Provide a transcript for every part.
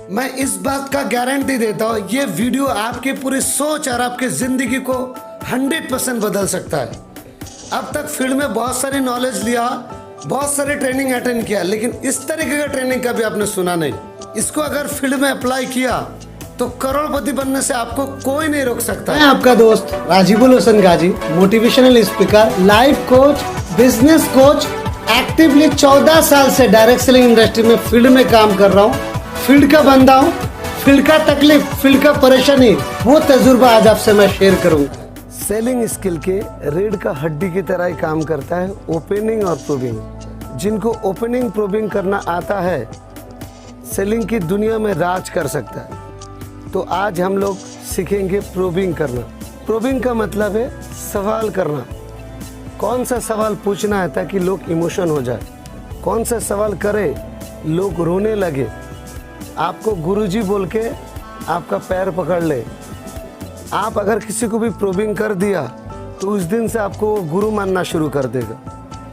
मैं इस बात का गारंटी देता हूँ, ये वीडियो आपकी पूरी सोच और आपकी ज़िंदगी को 100% बदल सकता है। अब तक फील्ड में बहुत सारी नॉलेज लिया, बहुत सारी ट्रेनिंग अटेंड किया, लेकिन इस तरीके का ट्रेनिंग कभी आपने सुना नहीं। इसको अगर फील्ड में अप्लाई किया तो करोड़पति बनने से आपको कोई नहीं रोक सकता। मैं आपका दोस्त Rajibul Hussain Gazi, motivational speaker, life coach, business coach, actively 14 साल से डायरेक्ट सेलिंग इंडस्ट्री में फील्ड में काम कर रहा हूँ। फील्ड का बंदा हूँ, फील्ड का तकलीफ, फील्ड का परेशानी, वो तजुर्बा आज आपसे मैं शेयर करूँगा। सेलिंग स्किल के रीढ़ का हड्डी की तरह ही काम करता है ओपनिंग और प्रूविंग। जिनको ओपनिंग प्रूविंग करना आता है, सेलिंग की दुनिया में राज कर सकता है। तो आज हम लोग सीखेंगे प्रूविंग करना। प्रूविंग का मतलब है सवाल करना। कौन सा सवाल पूछना है ताकि लोग इमोशन हो जाए, कौन सा सवाल करे लोग रोने लगे, आपको गुरुजी बोल के आपका पैर पकड़ ले। आप अगर किसी को भी प्रूविंग कर दिया तो उस दिन से आपको वो गुरु मानना शुरू कर देगा।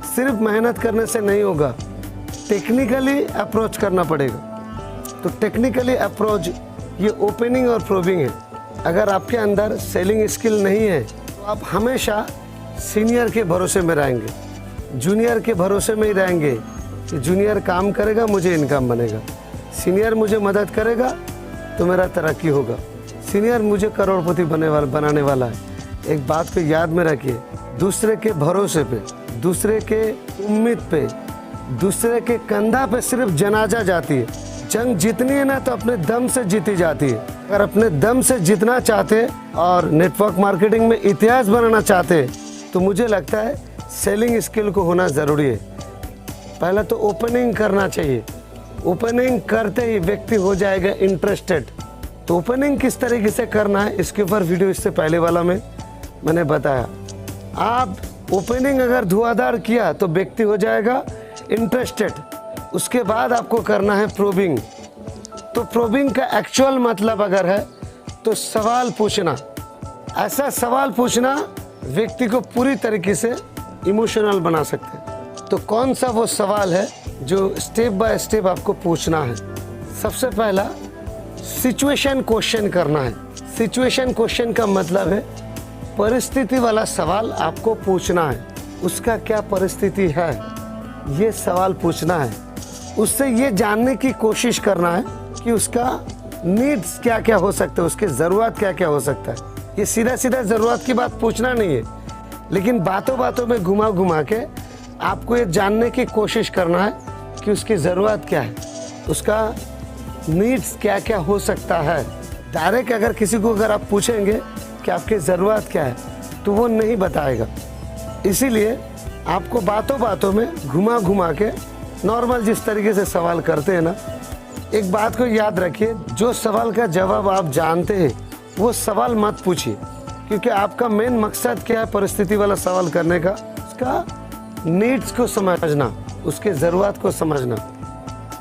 सिर्फ मेहनत करने से नहीं होगा, टेक्निकली अप्रोच करना पड़ेगा। तो टेक्निकली अप्रोच ये ओपनिंग और प्रूविंग है। अगर आपके अंदर सेलिंग स्किल नहीं है तो आप हमेशा सीनियर के भरोसे में रहेंगे, जूनियर के भरोसे में ही रहेंगे कि जूनियर काम करेगा मुझे इनकम बनेगा, सीनियर मुझे मदद करेगा तो मेरा तरक्की होगा, सीनियर मुझे करोड़पति बनाने वाला है। एक बात को याद में रखिए, दूसरे के भरोसे पे, दूसरे के उम्मीद पे, दूसरे के कंधा पे सिर्फ जनाजा जाती है। जंग जीतनी है ना तो अपने दम से जीती जाती है। अगर अपने दम से जीतना चाहते और नेटवर्क मार्केटिंग में इतिहास बनाना चाहते तो मुझे लगता है सेलिंग स्किल को होना ज़रूरी है। पहले तो ओपनिंग करना चाहिए। ओपनिंग करते ही व्यक्ति हो जाएगा इंटरेस्टेड। तो ओपनिंग किस तरीके से करना है इसके ऊपर वीडियो इससे पहले वाला में मैंने बताया। आप ओपनिंग अगर धुआंधार किया तो व्यक्ति हो जाएगा इंटरेस्टेड। उसके बाद आपको करना है प्रूविंग। तो प्रूविंग का एक्चुअल मतलब अगर है तो सवाल पूछना। ऐसा सवाल पूछना व्यक्ति को पूरी तरीके से इमोशनल बना सकते हैं। तो कौन सा वो सवाल है जो स्टेप बाय स्टेप आपको पूछना है? सबसे पहला सिचुएशन क्वेश्चन करना है। सिचुएशन क्वेश्चन का मतलब है परिस्थिति वाला सवाल आपको पूछना है। उसका क्या परिस्थिति है ये सवाल पूछना है। उससे ये जानने की कोशिश करना है कि उसका नीड्स क्या क्या हो सकता है, उसके ज़रूरत क्या क्या हो सकता है। ये सीधा सीधा ज़रूरत की बात पूछना नहीं है, लेकिन बातों बातों में घुमा घुमा के आपको ये जानने की कोशिश करना है कि उसकी ज़रूरत क्या है, उसका नीड्स क्या क्या हो सकता है। डायरेक्ट अगर किसी को अगर आप पूछेंगे कि आपकी ज़रूरत क्या है तो वो नहीं बताएगा। इसीलिए आपको बातों बातों में घुमा घुमा के नॉर्मल जिस तरीके से सवाल करते हैं ना, एक बात को याद रखिए, जो सवाल का जवाब आप जानते हैं वो सवाल मत पूछिए। क्योंकि आपका मेन मकसद क्या है परिस्थिति वाला सवाल करने का? उसका नीड्स को समझना, उसके ज़रूरत को समझना।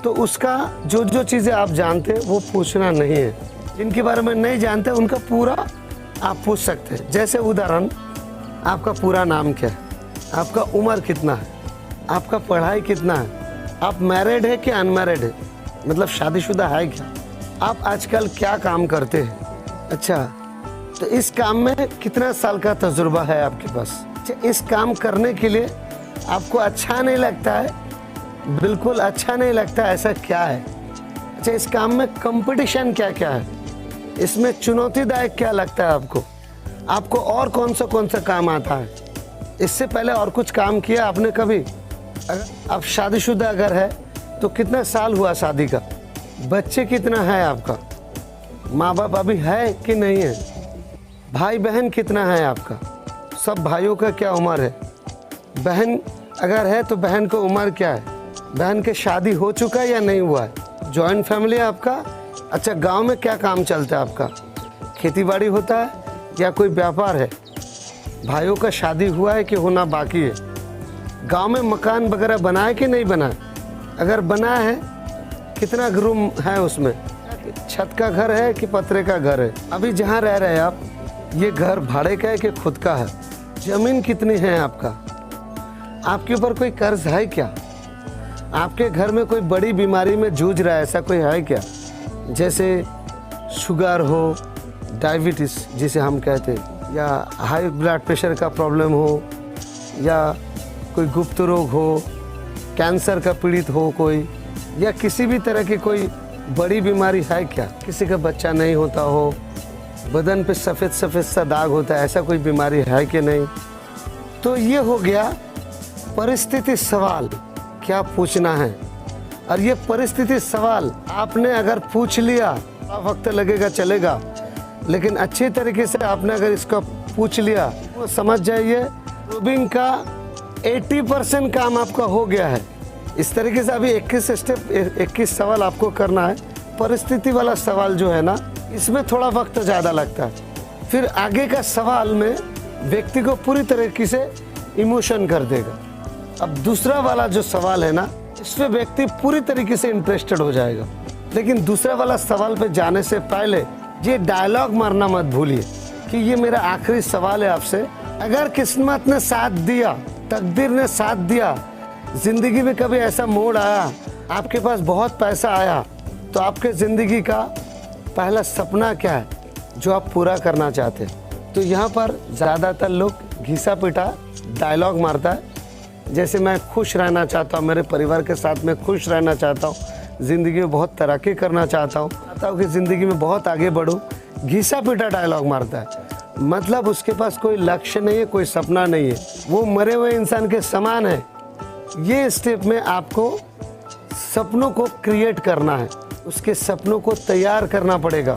तो उसका जो जो चीज़ें आप जानते हैं वो पूछना नहीं है। जिनके बारे में नहीं जानते उनका पूरा आप पूछ सकते हैं। जैसे उदाहरण, आपका पूरा नाम क्या है, आपका उम्र कितना है, आपका पढ़ाई कितना है, आप मैरिड है कि अनमैरिड है, मतलब शादीशुदा है क्या, आप आजकल क्या काम करते हैं, अच्छा तो इस काम में कितना साल का तजुर्बा है आपके पास, अच्छा इस काम करने के लिए आपको अच्छा नहीं लगता है, बिल्कुल अच्छा नहीं लगता, ऐसा क्या है, अच्छा इस काम में कंपटीशन क्या क्या है, इसमें चुनौतीदायक क्या लगता है आपको और कौन सा काम आता है, इससे पहले और कुछ काम किया आपने कभी, अगर आप शादीशुदा अगर है तो कितना साल हुआ शादी का, बच्चे कितना है आपका, माँ बाप अभी है कि नहीं है, भाई बहन कितना है आपका, सब भाइयों का क्या उम्र है, बहन अगर है तो बहन को उम्र क्या है, बहन के शादी हो चुका है या नहीं हुआ है, जॉइंट फैमिली है आपका, अच्छा गांव में क्या काम चलता है आपका, खेती बाड़ी होता है या कोई व्यापार है, भाइयों का शादी हुआ है कि होना बाकी है, गांव में मकान वगैरह बना है कि नहीं बना है, अगर बना है कितना रूम है उसमें, छत का घर है कि पतरे का घर है, अभी जहाँ रह रहे हैं आप ये घर भाड़े का है कि खुद का है, ज़मीन कितनी है आपका, आपके ऊपर कोई कर्ज है क्या, आपके घर में कोई बड़ी बीमारी में जूझ रहा है ऐसा कोई है क्या, जैसे शुगर हो, डायबिटीज़ जिसे हम कहते हैं, या हाई ब्लड प्रेशर का प्रॉब्लम हो, या कोई गुप्त रोग हो, कैंसर का पीड़ित हो कोई, या किसी भी तरह की कोई बड़ी बीमारी है क्या, किसी का बच्चा नहीं होता हो, बदन पे सफ़ेद सफ़ेद सा दाग होता है, ऐसा कोई बीमारी है कि नहीं। तो ये हो गया परिस्थिति सवाल, क्या पूछना है। और ये परिस्थिति सवाल आपने अगर पूछ लिया, वक्त लगेगा चलेगा, लेकिन अच्छी तरीके से आपने अगर इसको पूछ लिया तो समझ जाइए प्रूविंग का 80% काम आपका हो गया है। इस तरीके से अभी 21 सवाल आपको करना है। परिस्थिति वाला सवाल जो है ना, इसमें थोड़ा वक्त ज़्यादा लगता है। फिर आगे का सवाल में व्यक्ति को पूरी तरीके से इमोशन कर देगा। अब दूसरा वाला जो सवाल है ना, इसमें व्यक्ति पूरी तरीके से इंटरेस्टेड हो जाएगा। लेकिन दूसरा वाला सवाल पे जाने से पहले ये डायलॉग मारना मत भूलिए कि ये मेरा आखिरी सवाल है आपसे। अगर किस्मत ने साथ दिया, तकदीर ने साथ दिया, जिंदगी में कभी ऐसा मोड़ आया, आपके पास बहुत पैसा आया, तो आपके ज़िंदगी का पहला सपना क्या है जो आप पूरा करना चाहते हैं। तो यहाँ पर ज़्यादातर लोग घिसा पिटा डायलॉग मारता है, जैसे मैं खुश रहना चाहता हूँ, मेरे परिवार के साथ में खुश रहना चाहता हूँ, ज़िंदगी में बहुत तरक्की करना चाहता हूँ कि ज़िंदगी में बहुत आगे बढ़ूँ। घिसा पिटा डायलॉग मारता है, मतलब उसके पास कोई लक्ष्य नहीं है, कोई सपना नहीं है, वो मरे हुए इंसान के समान है। ये स्टेप में आपको सपनों को क्रिएट करना है, उसके सपनों को तैयार करना पड़ेगा।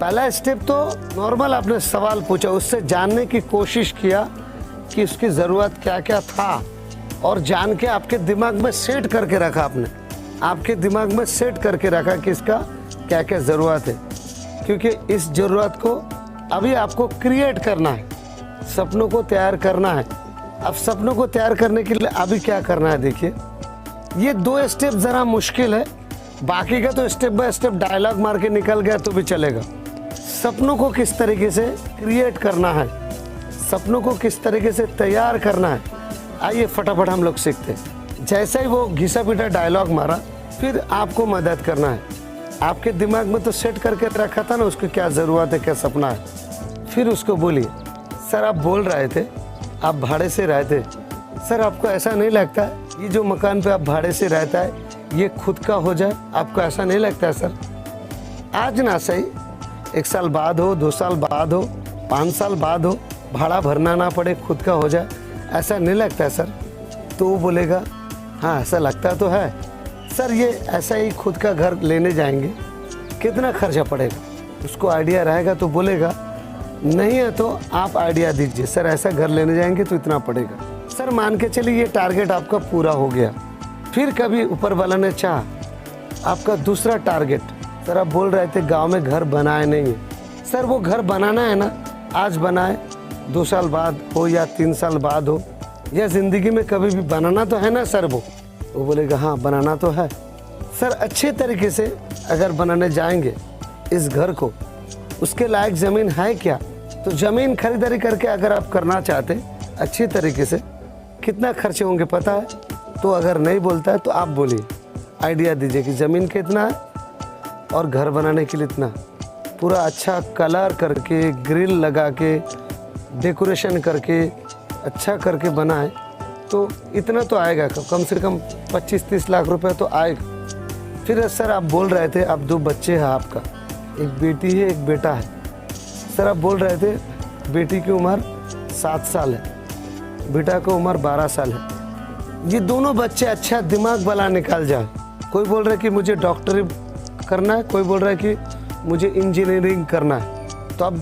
पहला स्टेप तो नॉर्मल आपने सवाल पूछा, उससे जानने की कोशिश किया कि उसकी ज़रूरत क्या क्या था, और जान के आपके दिमाग में सेट करके रखा, आपने आपके दिमाग में सेट करके रखा कि इसका क्या क्या ज़रूरत है, क्योंकि इस ज़रूरत को अभी आपको क्रिएट करना है, सपनों को तैयार करना है। अब सपनों को तैयार करने के लिए अभी क्या करना है, देखिए ये 2 स्टेप ज़रा मुश्किल है, बाकी का तो स्टेप बाय स्टेप डायलॉग मार के निकल गया तो भी चलेगा। सपनों को किस तरीके से क्रिएट करना है, सपनों को किस तरीके से तैयार करना है, आइए फटाफट हम लोग सीखते हैं। जैसे ही वो घिसा पिटा डायलॉग मारा, फिर आपको मदद करना है। आपके दिमाग में तो सेट करके रखा था ना उसको क्या ज़रूरत है, क्या सपना है। फिर उसको बोलिए, सर आप बोल रहे थे आप भाड़े से रहते, सर आपको ऐसा नहीं लगता ये जो मकान पे आप भाड़े से रहता है ये खुद का हो जाए, आपको ऐसा नहीं लगता है सर? आज ना सही, 1 साल बाद हो, 2 साल बाद हो, 5 साल बाद हो, भाड़ा भरना ना पड़े, खुद का हो जाए, ऐसा नहीं लगता है सर? तो वो बोलेगा हाँ ऐसा लगता तो है सर, ये ऐसा ही खुद का घर लेने जाएंगे, कितना खर्चा पड़ेगा? उसको आइडिया रहेगा तो बोलेगा, नहीं है तो आप आइडिया दीजिए सर, ऐसा घर लेने जाएंगे तो इतना पड़ेगा। सर मान के चलिए ये टारगेट आपका पूरा हो गया। फिर कभी ऊपर वाला ने चाहा आपका दूसरा टारगेट, सर आप बोल रहे थे गांव में घर बनाए नहीं है, सर वो घर बनाना है ना, आज बनाए, 2 साल बाद हो या 3 साल बाद हो, या ज़िंदगी में कभी भी बनाना तो है ना सर? वो बोलेगा हाँ बनाना तो है सर। अच्छे तरीके से अगर बनाने जाएंगे इस घर को, उसके लायक ज़मीन है क्या? तो ज़मीन खरीदारी करके अगर आप करना चाहते अच्छी तरीके से, कितना खर्चे होंगे पता है? तो अगर नहीं बोलता है तो आप बोलिए, आइडिया दीजिए कि ज़मीन कितना है और घर बनाने के लिए इतना। पूरा अच्छा कलर करके, ग्रिल लगा के, डेकोरेशन करके, अच्छा करके बनाए तो इतना तो आएगा, कम से कम 25-30 लाख रुपए तो आएगा। फिर सर आप बोल रहे थे आप 2 बच्चे हैं आपका, एक बेटी है एक बेटा है, सर आप बोल रहे थे बेटी की उम्र 7 साल है, बेटा की उम्र 12 साल है, ये दोनों बच्चे अच्छा दिमाग वाला निकाल जाए। कोई बोल रहा है कि मुझे डॉक्टरी करना है, कोई बोल रहा है कि मुझे इंजीनियरिंग करना है, तो आप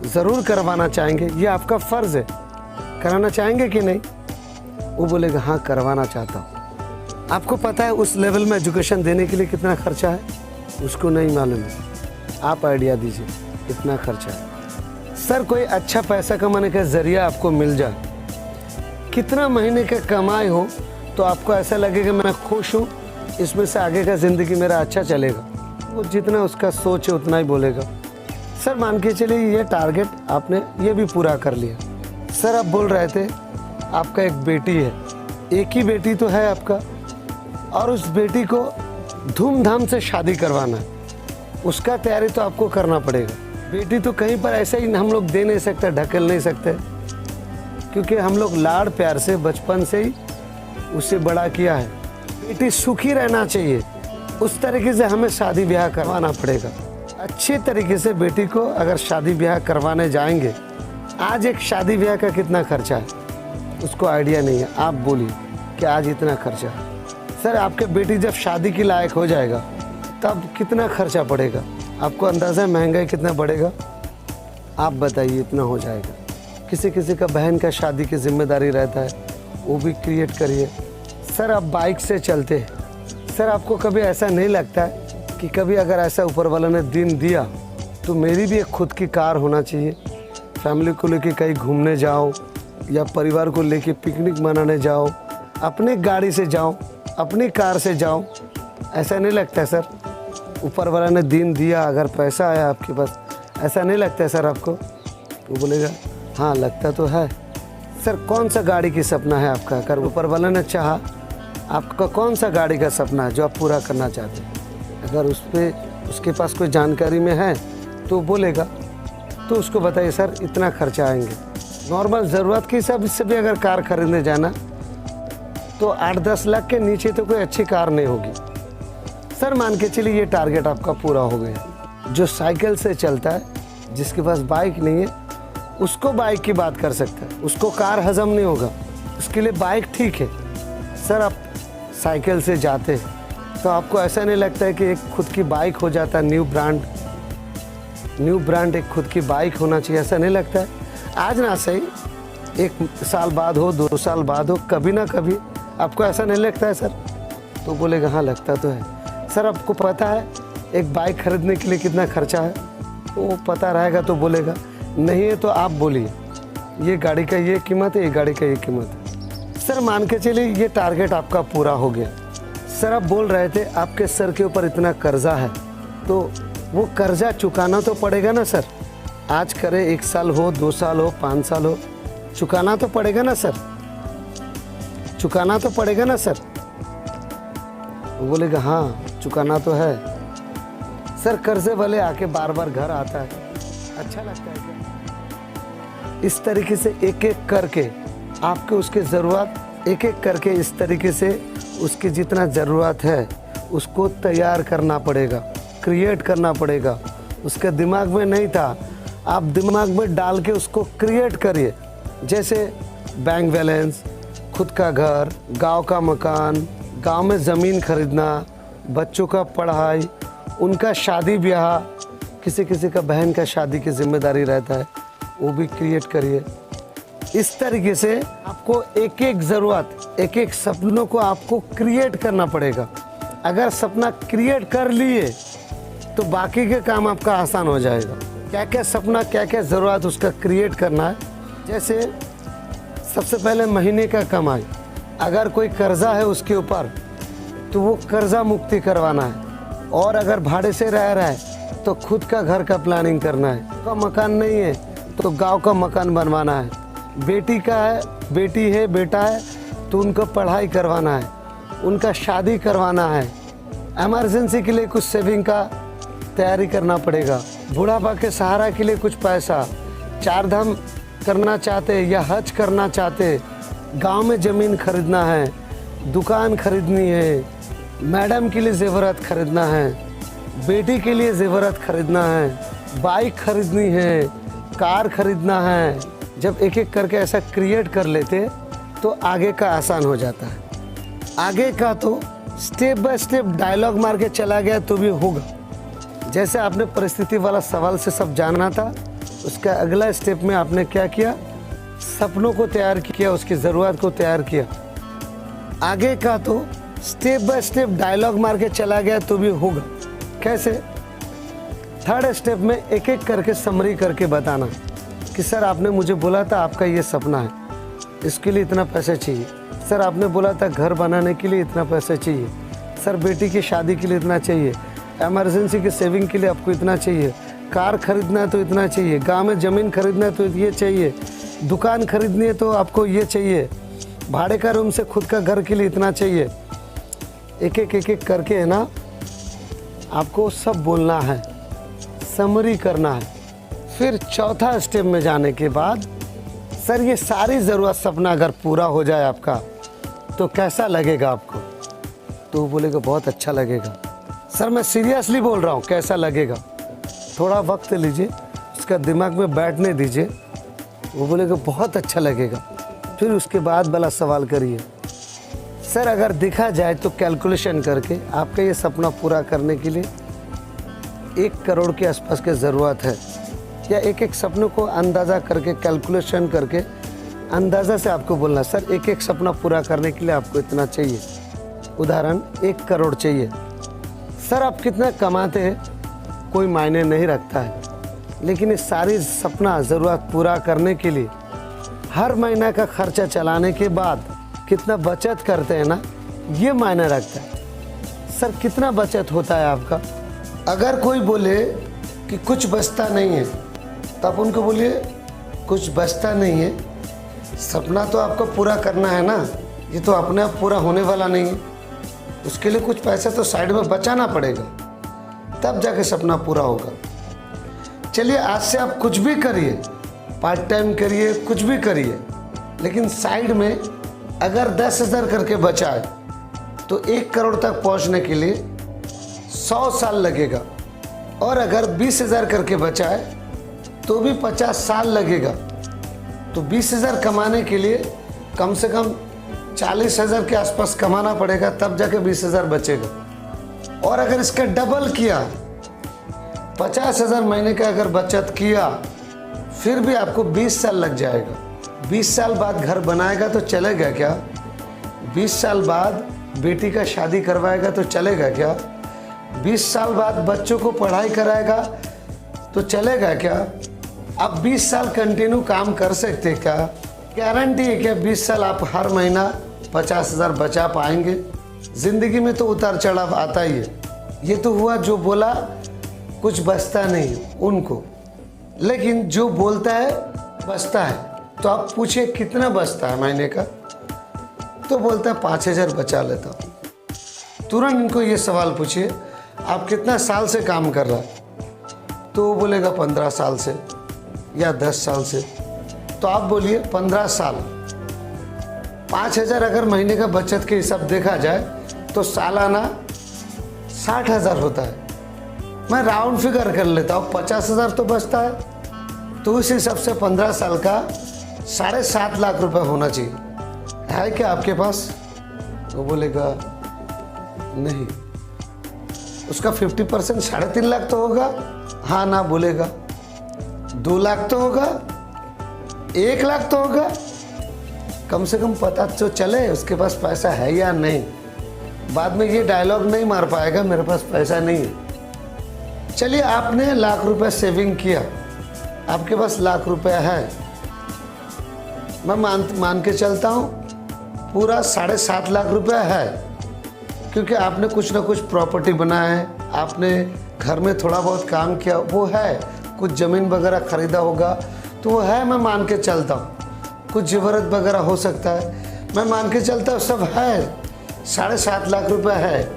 ज़रूर करवाना चाहेंगे, ये आपका फ़र्ज़ है, कराना चाहेंगे कि नहीं? वो बोलेगा हाँ करवाना चाहता हूँ। आपको पता है उस लेवल में एजुकेशन देने के लिए कितना खर्चा है? उसको नहीं मालूम है, आप आइडिया दीजिए कितना खर्चा है। सर कोई अच्छा पैसा कमाने का ज़रिया आपको मिल जाए, कितना महीने का कमाई हो तो आपको ऐसा लगेगा मैं खुश हूँ, इसमें से आगे का ज़िंदगी मेरा अच्छा चलेगा, वो जितना उसका सोच है उतना ही बोलेगा। सर मान के चलिए ये टारगेट आपने ये भी पूरा कर लिया। सर आप बोल रहे थे आपका एक बेटी है, एक ही बेटी तो है आपका, और उस बेटी को धूमधाम से शादी करवाना है, उसका तैयारी तो आपको करना पड़ेगा। बेटी तो कहीं पर ऐसे ही हम लोग दे नहीं सकते, ढकेल नहीं सकते, क्योंकि हम लोग लाड़ प्यार से बचपन से ही उसे बड़ा किया है। बेटी सुखी रहना चाहिए, उस तरीके से हमें शादी ब्याह करवाना पड़ेगा। अच्छे तरीके से बेटी को अगर शादी ब्याह करवाने जाएंगे, आज एक शादी ब्याह का कितना खर्चा है उसको आइडिया नहीं है। आप बोलिए कि आज इतना खर्चा है। सर आपके बेटी जब शादी के लायक हो जाएगा तब कितना खर्चा पड़ेगा, आपको अंदाज़ा है महंगाई कितना बढ़ेगा? आप बताइए, इतना हो जाएगा। किसी किसी का बहन का शादी की जिम्मेदारी रहता है, वो भी क्रिएट करिए। सर आप बाइक से चलते हैं, सर आपको कभी ऐसा नहीं लगता है कि कभी अगर ऐसा ऊपर वाला ने दिन दिया तो मेरी भी एक खुद की कार होना चाहिए, फैमिली को लेके कहीं घूमने जाओ या परिवार को लेके पिकनिक मनाने जाओ, अपनी गाड़ी से जाओ, अपनी कार से जाओ, ऐसा नहीं लगता है सर? ऊपर वाला ने दिन दिया, अगर पैसा आया आपके पास, ऐसा नहीं लगता है सर आपको? वो बोलेगा हाँ लगता तो है। सर कौन सा गाड़ी की सपना है आपका? अगर ऊपर वाला ने चाहा, आपका कौन सा गाड़ी का सपना है जो आप पूरा करना चाहते हैं? अगर उसके पास कोई जानकारी में है तो बोलेगा, तो उसको बताइए सर इतना खर्चा आएंगे। नॉर्मल ज़रूरत के हिसाब से भी अगर कार खरीदने जाना तो 8-10 लाख के नीचे तो कोई अच्छी कार नहीं होगी। सर मान के चलिए ये टारगेट आपका पूरा हो गया। जो साइकिल से चलता है, जिसके पास बाइक नहीं है, उसको बाइक की बात कर सकता है, उसको कार हजम नहीं होगा, उसके लिए बाइक ठीक है। सर आप साइकिल से जाते हैं तो आपको ऐसा नहीं लगता है कि एक खुद की बाइक हो जाता है, न्यू ब्रांड एक खुद की बाइक होना चाहिए, ऐसा नहीं लगता है? आज ना सही, 1 साल बाद हो, 2 साल बाद हो, कभी ना कभी आपको ऐसा नहीं लगता है सर? तो बोलेगा हाँ लगता तो है। सर आपको पता है एक बाइक खरीदने के लिए कितना खर्चा है? वो पता रहेगा तो बोलेगा, नहीं है तो आप बोलिए ये गाड़ी का ये कीमत है, ये गाड़ी का ये कीमत है। सर मान के चलिए ये टारगेट आपका पूरा हो गया। सर आप बोल रहे थे आपके सर के ऊपर इतना कर्जा है, तो वो कर्जा चुकाना तो पड़ेगा ना सर? आज करे 1 साल हो, 2 साल हो, 5 साल हो, चुकाना तो पड़ेगा ना सर? चुकाना तो पड़ेगा ना सर? वो बोलेगा हाँ चुकाना तो है। सर कर्जे वाले आके बार बार घर आता है, अच्छा लगता है क्या? इस तरीके से एक एक करके आपके उसके ज़रूरत, एक एक करके इस तरीके से उसकी जितना ज़रूरत है उसको तैयार करना पड़ेगा, क्रिएट करना पड़ेगा। उसके दिमाग में नहीं था, आप दिमाग में डाल के उसको क्रिएट करिए। जैसे बैंक बैलेंस, खुद का घर, गांव का मकान, गांव में ज़मीन खरीदना, बच्चों का पढ़ाई, उनका शादी ब्याह, किसी किसी का बहन का शादी की जिम्मेदारी रहता है, वो भी क्रिएट करिए। इस तरीके से आपको एक एक ज़रूरत, एक एक सपनों को आपको क्रिएट करना पड़ेगा। अगर सपना क्रिएट कर लिए तो बाकी के काम आपका आसान हो जाएगा। क्या क्या सपना, क्या क्या ज़रूरत उसका क्रिएट करना है। जैसे सबसे पहले महीने का कमाई, अगर कोई कर्जा है उसके ऊपर तो वो कर्जा मुक्ति करवाना है। और अगर भाड़े से रह रहा है तो खुद का घर का प्लानिंग करना है। का मकान नहीं है तो गांव का मकान बनवाना है। बेटी का है, बेटी है, बेटा है तो उनको पढ़ाई करवाना है, उनका शादी करवाना है। इमरजेंसी के लिए कुछ सेविंग का तैयारी करना पड़ेगा। बुढ़ापा के सहारा के लिए कुछ पैसा, 4 धाम करना चाहते या हज करना चाहते, गांव में ज़मीन खरीदना है, दुकान खरीदनी है, मैडम के लिए ज़ेवरात खरीदना है, बेटी के लिए ज़ेवरात खरीदना है, बाइक खरीदनी है, कार खरीदना है। जब एक एक करके ऐसा क्रिएट कर लेते तो आगे का आसान हो जाता है। आगे का तो स्टेप बाय स्टेप डायलॉग मार के चला गया तो भी होगा। जैसे आपने परिस्थिति वाला सवाल से सब जानना था, उसका अगला स्टेप में आपने क्या किया? सपनों को तैयार किया, उसकी ज़रूरत को तैयार किया। आगे का तो स्टेप बाय स्टेप डायलॉग मार के चला गया तो भी होगा। कैसे? 3rd स्टेप में एक एक करके समरी करके बताना कि सर आपने मुझे बोला था आपका ये सपना है, इसके लिए इतना पैसा चाहिए। सर आपने बोला था घर बनाने के लिए इतना पैसा चाहिए। सर बेटी की शादी के लिए इतना चाहिए, इमरजेंसी के सेविंग के लिए आपको इतना चाहिए, कार खरीदना है तो इतना चाहिए, गांव में ज़मीन खरीदना है तो ये चाहिए, दुकान खरीदनी है तो आपको ये चाहिए, भाड़े का रूम से खुद का घर के लिए इतना चाहिए। एक एक करके है ना आपको सब बोलना है। समरी करना है। फिर चौथा स्टेप में जाने के बाद सर ये सारी ज़रूरत सपना अगर पूरा हो जाए आपका तो कैसा लगेगा आपको? तो वो बोलेगा बहुत अच्छा लगेगा। सर मैं सीरियसली बोल रहा हूँ, कैसा लगेगा? थोड़ा वक्त लीजिए, उसका दिमाग में बैठने दीजिए। वो बोलेगा बहुत अच्छा लगेगा। फिर उसके बाद वाला सवाल करिए, सर अगर देखा जाए तो कैलकुलेशन करके आपका ये सपना पूरा करने के लिए 1 करोड़ के आसपास की ज़रूरत है, या एक सपने को अंदाज़ा करके कैलकुलेशन करके अंदाज़ा से आपको बोलना, सर एक सपना पूरा करने के लिए आपको इतना चाहिए। उदाहरण 1 करोड़ चाहिए। सर आप कितना कमाते हैं कोई मायने नहीं रखता है, लेकिन ये सारी सपना ज़रूरत पूरा करने के लिए हर महीना का खर्चा चलाने के बाद कितना बचत करते हैं ना, ये मायने रखता है। सर कितना बचत होता है आपका? अगर कोई बोले कि कुछ बचता नहीं है तो आप उनको बोलिए कुछ बचता नहीं है, सपना तो आपको पूरा करना है ना, ये तो अपने आप पूरा होने वाला नहीं है, उसके लिए कुछ पैसा तो साइड में बचाना पड़ेगा, तब जाके सपना पूरा होगा। चलिए आज से आप कुछ भी करिए, पार्ट टाइम करिए, कुछ भी करिए, लेकिन साइड में अगर 10,000 करके बचाए तो 1 करोड़ तक पहुंचने के लिए 100 साल लगेगा, और अगर 20,000 करके बचाए तो भी 50 साल लगेगा। तो 20,000 कमाने के लिए कम से कम 40,000 के आसपास कमाना पड़ेगा, तब जाके 20,000 बचेगा। और अगर इसका डबल किया, 50,000 महीने का अगर बचत किया, फिर भी आपको 20 साल लग जाएगा। 20 साल बाद घर बनाएगा तो चलेगा क्या? 20 साल बाद बेटी का शादी करवाएगा तो चलेगा क्या? 20 साल बाद बच्चों को पढ़ाई कराएगा तो चलेगा क्या? आप 20 साल कंटिन्यू काम कर सकते क्या? गारंटी है क्या 20 साल आप हर महीना 50,000 बचा पाएंगे? ज़िंदगी में तो उतार चढ़ाव आता ही है। ये तो हुआ जो बोला कुछ बचता नहीं उनको, लेकिन जो बोलता है बचता है। तो आप पूछिए कितना बचता है महीने का, तो बोलता है 5,000 बचा लेता हूँ। तुरंत इनको ये सवाल पूछिए आप कितना साल से काम कर रहा है, तो वो बोलेगा 15 साल से या 10 साल से। तो आप बोलिए 15 साल, 5,000 अगर महीने का बचत के हिसाब देखा जाए तो सालाना 60,000 होता है। मैं राउंड फिगर कर लेता हूँ, 50,000 तो बचता है, तो उस हिसाब से 15 साल का 7.5 लाख रुपए होना चाहिए। है क्या आपके पास? वो बोलेगा नहीं। उसका 50% 3.5 लाख तो होगा, हाँ ना बोलेगा। 2 लाख तो होगा, 1 लाख तो होगा, कम से कम पता तो चले उसके पास पैसा है या नहीं। बाद में ये डायलॉग नहीं मार पाएगा मेरे पास पैसा नहीं है। चलिए आपने 1 लाख रुपए सेविंग किया, आपके पास 1 लाख रुपया है, मैं मान के चलता हूँ पूरा 7.5 लाख रुपया है, क्योंकि आपने कुछ ना कुछ प्रॉपर्टी बनाया है, आपने घर में थोड़ा बहुत काम किया, वो है, कुछ ज़मीन वगैरह ख़रीदा होगा तो वो है, मैं मान के चलता हूँ। कुछ ज़रूरत वगैरह हो सकता है, मैं मान के चलता हूँ, सब है, 7.5 लाख रुपए है।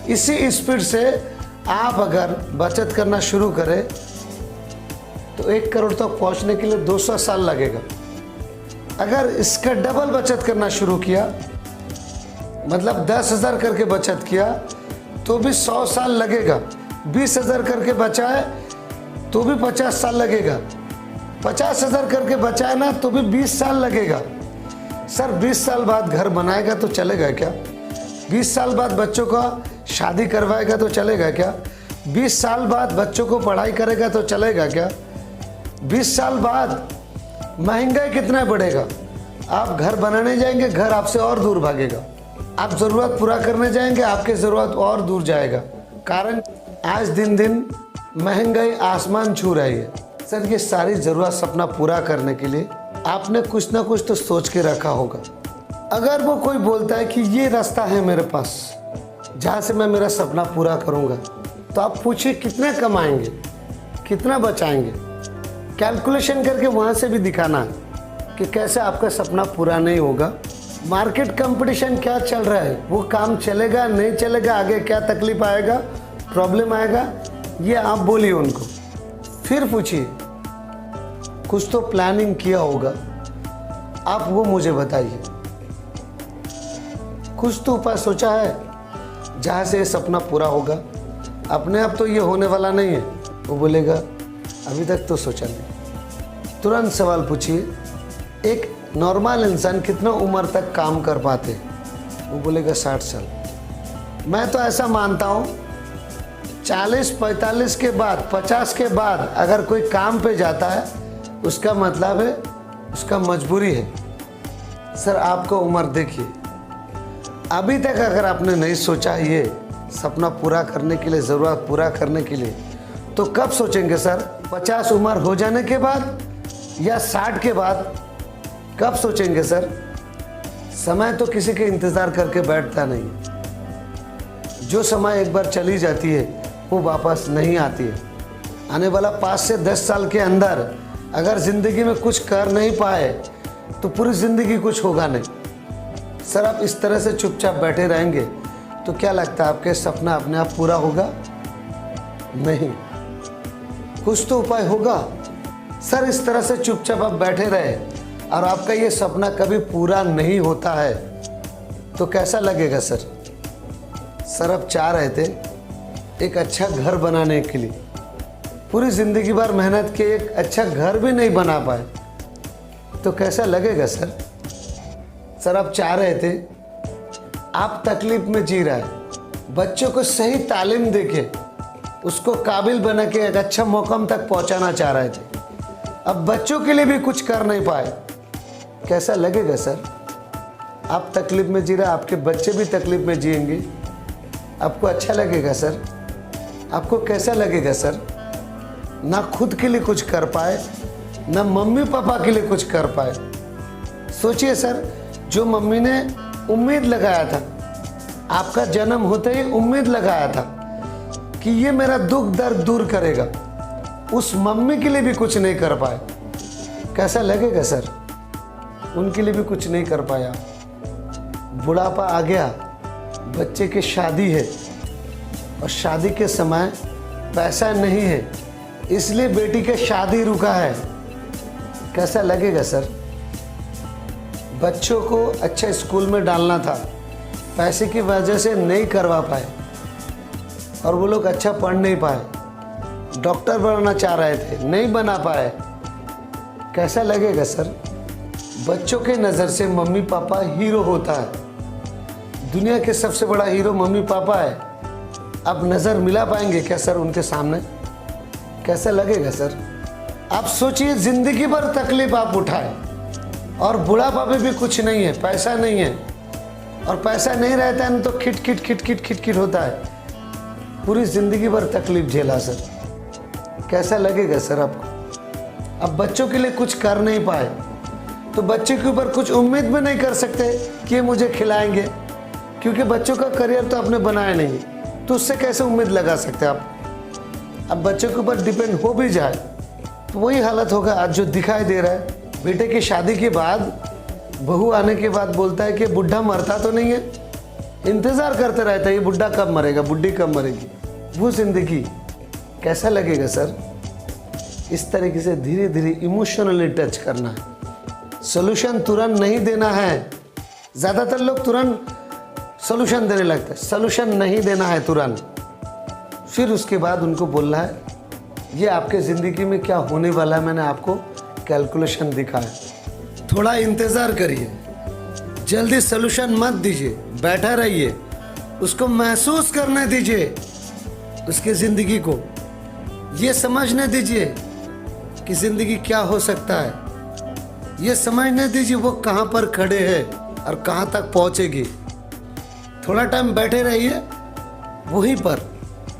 इसी स्पीड से आप अगर बचत करना शुरू करें तो 1 करोड़ तक पहुँचने के लिए 200 साल लगेगा। अगर इसका डबल बचत करना शुरू किया, मतलब 10,000 करके बचत किया तो भी 100 साल लगेगा। 20,000 करके बचाए तो भी 50 साल लगेगा। 50,000 करके बचाए ना तो भी 20 साल लगेगा। सर 20 साल बाद घर बनाएगा तो चलेगा क्या? 20 साल बाद बच्चों का शादी करवाएगा तो चलेगा क्या? 20 साल बाद बच्चों को पढ़ाई करेगा तो चलेगा क्या? 20 साल बाद महंगाई कितना बढ़ेगा? आप घर बनाने जाएंगे, घर आपसे और दूर भागेगा। आप ज़रूरत पूरा करने जाएंगे, आपकी ज़रूरत और दूर जाएगा। कारण आज दिन दिन महंगाई आसमान छू रही है। सर ये सारी ज़रूरत सपना पूरा करने के लिए आपने कुछ ना कुछ तो सोच के रखा होगा। अगर वो कोई बोलता है कि ये रास्ता है मेरे पास जहाँ से मैं मेरा सपना पूरा करूँगा, तो आप पूछिए कितना कमाएंगे, कितना बचाएंगे, कैलकुलेशन करके वहाँ से भी दिखाना है कि कैसे आपका सपना पूरा नहीं होगा। मार्केट कंपटीशन क्या चल रहा है, वो काम चलेगा नहीं चलेगा, आगे क्या तकलीफ आएगा, प्रॉब्लम आएगा, ये आप बोलिए उनको। फिर पूछिए, कुछ तो प्लानिंग किया होगा, आप वो मुझे बताइए। कुछ तो उपाय सोचा है जहाँ से ये सपना पूरा होगा। अपने आप तो ये होने वाला नहीं है। वो बोलेगा अभी तक तो सोचा नहीं। तुरंत सवाल पूछिए, एक नॉर्मल इंसान कितना उम्र तक काम कर पाते? वो बोलेगा 60 साल। मैं तो ऐसा मानता हूँ 40-45 के बाद, 50 के बाद अगर कोई काम पे जाता है उसका मतलब है उसका मजबूरी है। सर आपको उम्र देखिए, अभी तक अगर आपने नहीं सोचा ये सपना पूरा करने के लिए, ज़रूरत पूरा करने के लिए, तो कब सोचेंगे सर? 50 उम्र हो जाने के बाद या 60 के बाद? कब सोचेंगे सर? समय तो किसी के इंतज़ार करके बैठता नहीं। जो समय एक बार चली जाती है वो वापस नहीं आती है। आने वाला 5 से 10 साल के अंदर अगर ज़िंदगी में कुछ कर नहीं पाए तो पूरी ज़िंदगी कुछ होगा नहीं। सर आप इस तरह से चुपचाप बैठे रहेंगे तो क्या लगता है आपके सपना अपने आप पूरा होगा? नहीं, कुछ तो उपाय होगा। सर इस तरह से चुपचाप आप बैठे रहे और आपका ये सपना कभी पूरा नहीं होता है तो कैसा लगेगा सर? सर आप चाह रहे थे एक अच्छा घर बनाने के लिए, पूरी ज़िंदगी भर मेहनत के एक अच्छा घर भी नहीं बना पाए तो कैसा लगेगा सर? सर आप चाह रहे थे, आप तकलीफ में जी रहे, बच्चों को सही तालीम देके उसको काबिल बना के एक अच्छा मुकाम तक पहुंचाना चाह रहे थे, अब बच्चों के लिए भी कुछ कर नहीं पाए, कैसा लगेगा सर? आप तकलीफ में जी रहे, आपके बच्चे भी तकलीफ में जिएंगे, आपको अच्छा लगेगा सर? आपको कैसा लगेगा सर? ना खुद के लिए कुछ कर पाए, ना मम्मी पापा के लिए कुछ कर पाए। सोचिए सर, जो मम्मी ने उम्मीद लगाया था, आपका जन्म होते ही उम्मीद लगाया था कि ये मेरा दुख दर्द दूर करेगा, उस मम्मी के लिए भी कुछ नहीं कर पाए, कैसा लगेगा सर? उनके लिए भी कुछ नहीं कर पाया। बुढ़ापा आ गया, बच्चे की शादी है और शादी के समय पैसा नहीं है, इसलिए बेटी की शादी रुका है, कैसा लगेगा सर? बच्चों को अच्छे स्कूल में डालना था, पैसे की वजह से नहीं करवा पाए और वो लोग अच्छा पढ़ नहीं पाए। डॉक्टर बनना चाह रहे थे, नहीं बना पाए, कैसा लगेगा सर? बच्चों के नज़र से मम्मी पापा हीरो होता है, दुनिया के सबसे बड़ा हीरो मम्मी पापा है। अब नज़र मिला पाएंगे क्या सर उनके सामने? कैसा लगेगा सर? आप सोचिए, ज़िंदगी भर तकलीफ आप उठाए और बुढ़ापा में भी कुछ नहीं है, पैसा नहीं है, और पैसा नहीं रहता है ना तो खिट खिट खिट खिट खिट खिट होता है, पूरी ज़िंदगी भर तकलीफ झेला सर, कैसा लगेगा सर आपको? अब बच्चों के लिए कुछ कर नहीं पाए तो बच्चे के ऊपर कुछ उम्मीद भी नहीं कर सकते कि ये मुझे खिलाएंगे, क्योंकि बच्चों का करियर तो आपने बनाया नहीं, तो उससे कैसे उम्मीद लगा सकते आप? अब बच्चों के ऊपर डिपेंड हो भी जाए तो वही हालत होगा आज जो दिखाई दे रहा है। बेटे की शादी के बाद, बहू आने के बाद बोलता है कि बुढ़ा मरता तो नहीं है, इंतज़ार करते रहता है ये बुढ़ा कब मरेगा, बुढ़ी कब मरेगी। वो ज़िंदगी कैसा लगेगा सर? इस तरीके से धीरे धीरे इमोशनली टच करना है, सोल्यूशन तुरंत नहीं देना है। ज़्यादातर लोग तुरंत सोल्यूशन देने लगते हैं, सोल्यूशन नहीं देना है तुरंत। फिर उसके बाद उनको बोलना है ये आपके ज़िंदगी में क्या होने वाला है, मैंने आपको कैलकुलेशन दिखाया, थोड़ा इंतज़ार करिए, जल्दी सोल्यूशन मत दीजिए, बैठा रहिए, उसको महसूस करने दीजिए, उसकी ज़िंदगी को ये समझने दीजिए कि ज़िंदगी क्या हो सकता है, ये समझने दीजिए वो कहाँ पर खड़े हैं और कहाँ तक पहुँचेगी। थोड़ा टाइम बैठे रहिए, वहीं पर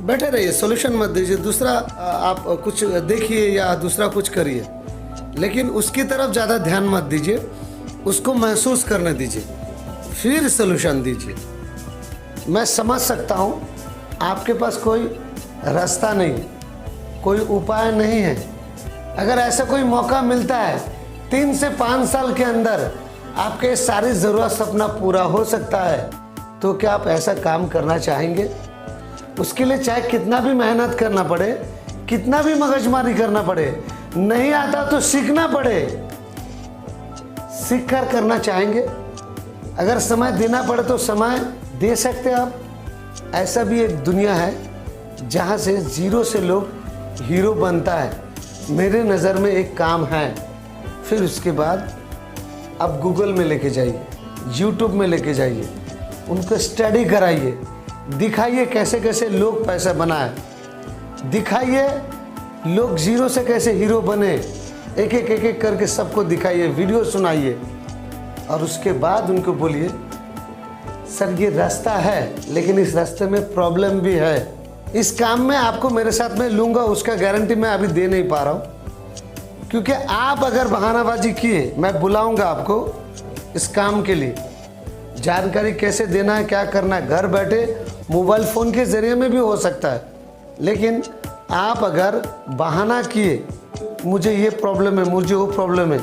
बैठे रहिए, सॉल्यूशन मत दीजिए, दूसरा आप कुछ देखिए या दूसरा कुछ करिए, लेकिन उसकी तरफ ज़्यादा ध्यान मत दीजिए, उसको महसूस करने दीजिए, फिर सॉल्यूशन दीजिए। मैं समझ सकता हूँ आपके पास कोई रास्ता नहीं, कोई उपाय नहीं है। अगर ऐसा कोई मौका मिलता है 3 से 5 साल के अंदर आपके सारी ज़रूरत सपना पूरा हो सकता है, तो क्या आप ऐसा काम करना चाहेंगे? उसके लिए चाहे कितना भी मेहनत करना पड़े, कितना भी मगजमारी करना पड़े, नहीं आता तो सीखना पड़े, सीख कर करना चाहेंगे। अगर समय देना पड़े तो समय दे सकते हैं आप। ऐसा भी एक दुनिया है जहाँ से जीरो से लोग हीरो बनता है। मेरे नज़र में एक काम है। फिर उसके बाद आप गूगल में लेके जाइए, यूट्यूब में लेके जाइए, उनको स्टडी कराइए, दिखाइए कैसे कैसे लोग पैसा बनाए, दिखाइए लोग जीरो से कैसे हीरो बने, एक एक करके सबको दिखाइए, वीडियो सुनाइए। और उसके बाद उनको बोलिए सर ये रास्ता है, लेकिन इस रास्ते में प्रॉब्लम भी है। इस काम में आपको मेरे साथ में लूँगा उसका गारंटी मैं अभी दे नहीं पा रहा हूँ, क्योंकि आप अगर बहानाबाजी किए, मैं बुलाऊंगा आपको इस काम के लिए। जानकारी कैसे देना है, क्या करना है, घर बैठे मोबाइल फ़ोन के ज़रिए में भी हो सकता है। लेकिन आप अगर बहाना किए मुझे ये प्रॉब्लम है, मुझे वो प्रॉब्लम है,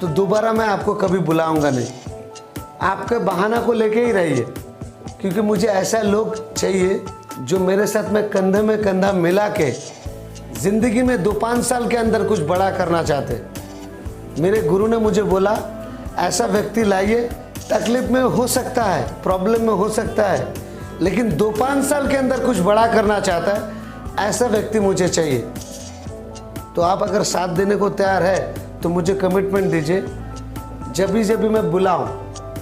तो दोबारा मैं आपको कभी बुलाऊंगा नहीं। आपके बहाना को लेके ही रहिए, क्योंकि मुझे ऐसा लोग चाहिए जो मेरे साथ में कंधे में कंधा मिला के ज़िंदगी में 2-5 साल के अंदर कुछ बड़ा करना चाहते। मेरे गुरु ने मुझे बोला ऐसा व्यक्ति लाइए, तकलीफ में हो सकता है, प्रॉब्लम में हो सकता है, लेकिन 2-5 साल के अंदर कुछ बड़ा करना चाहता है, ऐसा व्यक्ति मुझे चाहिए। तो आप अगर साथ देने को तैयार है तो मुझे कमिटमेंट दीजिए। जब भी मैं बुलाऊं,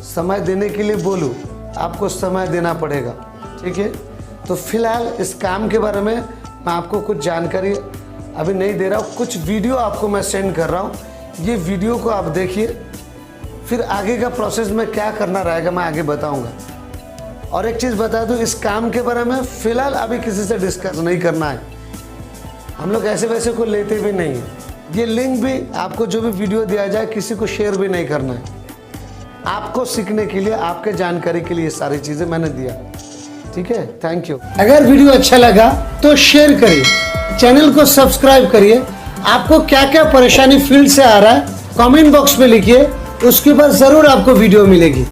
समय देने के लिए बोलूं, आपको समय देना पड़ेगा, ठीक है। तो फिलहाल इस काम के बारे में मैं आपको कुछ जानकारी अभी नहीं दे रहा हूँ, कुछ वीडियो आपको मैं सेंड कर रहा हूँ। ये वीडियो को आप देखिए, फिर आगे का प्रोसेस में क्या करना रहेगा मैं आगे बताऊँगा। और एक चीज़ बता दूँ, इस काम के बारे में फ़िलहाल अभी किसी से डिस्कस नहीं करना है। हम लोग ऐसे वैसे को लेते भी नहीं हैं। ये लिंक भी आपको जो भी वीडियो दिया जाए किसी को शेयर भी नहीं करना है। आपको सीखने के लिए, आपके जानकारी के लिए ये सारी चीज़ें मैंने दिया, ठीक है। Thank you. अगर वीडियो अच्छा लगा तो शेयर करिए, चैनल को सब्सक्राइब करिए। आपको क्या क्या परेशानी फील्ड से आ रहा है कमेंट बॉक्स में लिखिए, उसके ऊपर ज़रूर आपको वीडियो मिलेगी।